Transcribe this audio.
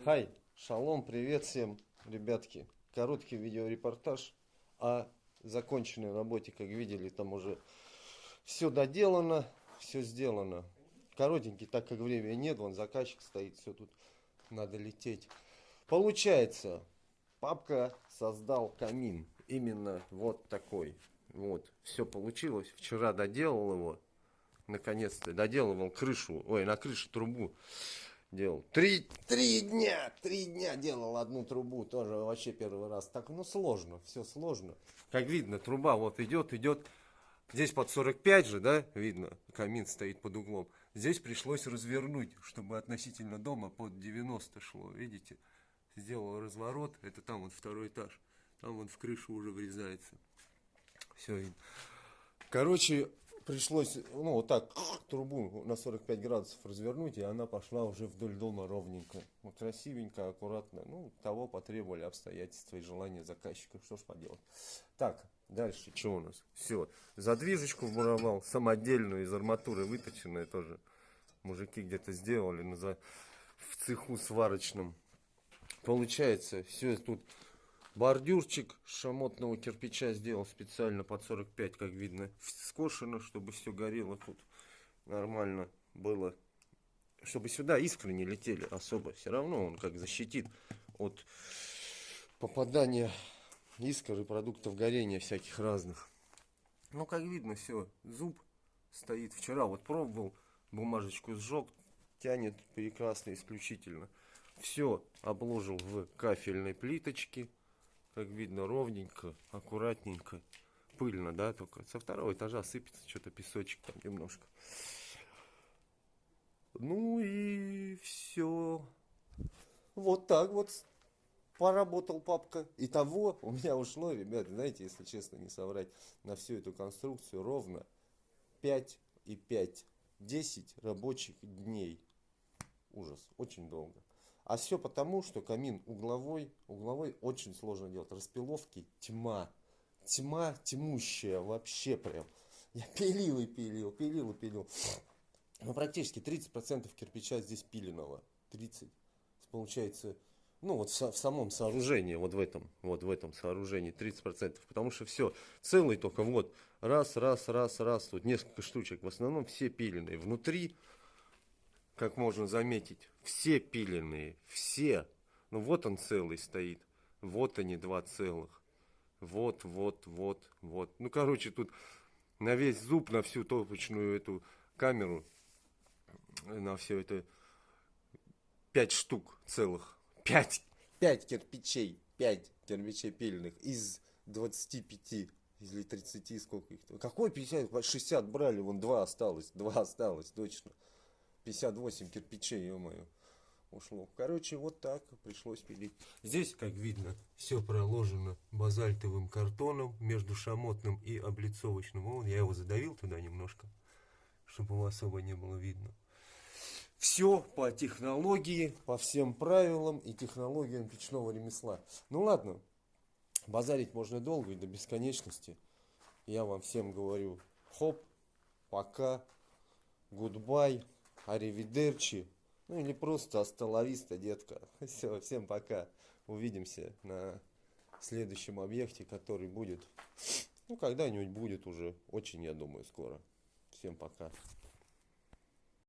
Хай, шалом, привет всем, ребятки. Короткий видеорепортаж о законченной работе. Как видели, там уже все доделано, все сделано. Коротенький, так как времени нет, вон заказчик стоит, все тут надо лететь. Получается, папка создал камин. Именно вот такой. Вот, все получилось. Вчера доделал его. Наконец-то доделывал крышу, ой, на крыше трубу делал. Три дня делал одну трубу, тоже вообще первый раз. Так, ну сложно, все сложно. Как видно, труба вот идет. Здесь под 45 же, да, видно, камин стоит под углом. Здесь пришлось развернуть, чтобы относительно дома под 90 шло, видите. Сделал разворот, это там вот второй этаж. Там вот в крышу уже врезается. Все видно. Короче, пришлось, ну, вот так, трубу на 45 градусов развернуть, и она пошла уже вдоль дома ровненько. Ну, красивенько, аккуратно. Ну, того потребовали обстоятельства и желания заказчика. Что ж поделать. Так, дальше, что у нас? Все, задвижечку вмуровал, самодельную, из арматуры выточенная тоже. Мужики где-то сделали в цеху сварочном. Получается, все тут. Бордюрчик шамотного кирпича сделал специально под 45, как видно, скошено, чтобы все горело тут нормально было. Чтобы сюда искры не летели особо. Все равно он как защитит от попадания искр и продуктов горения всяких разных. Ну, как видно, все, зуб стоит. Вчера вот пробовал, бумажечку сжег, тянет прекрасно, исключительно. Все обложил в кафельной плиточке. Как видно, ровненько, аккуратненько. Пыльно, да, только со второго этажа сыпется что-то песочек там немножко. Ну и все. Вот так вот поработал папка. Итого у меня ушло, ребята, знаете, если честно не соврать, на всю эту конструкцию ровно 5 и 5, 10 рабочих дней. Ужас, очень долго. А все потому, что камин угловой очень сложно делать. Распиловки тьма. Тьма тьмущая вообще прям. Я пилил и пилил. Ну, практически 30% кирпича здесь пиленого. 30. Получается, ну, вот в самом сооружении, вот в этом сооружении 30%. Потому что все, целый только вот, раз. Тут несколько штучек. В основном все пиленные. Внутри, как можно заметить, все пиленные, все. Ну вот он целый стоит, вот они два целых. Вот. Ну, короче, тут на весь зуб, на всю топочную эту камеру, на все это 5 штук целых. 5 кирпичей, 5 кирпичей пиленных из 25 или 30, сколько их. Какой 50? 60 брали, вон 2 осталось, точно. 58 кирпичей, ё-моё, ушло. Короче, вот так пришлось пилить. Здесь, как видно, все проложено базальтовым картоном между шамотным и облицовочным. Вон, я его задавил туда немножко, чтобы его особо не было видно. Все по технологии, по всем правилам и технологиям печного ремесла. Ну ладно, базарить можно долго и до бесконечности. Я вам всем говорю хоп, пока, гудбай. Аривидерчи. Ну или просто асталависта, детка. Все, всем пока. Увидимся на следующем объекте, который будет, ну, когда-нибудь будет уже. Очень, я думаю, скоро. Всем пока.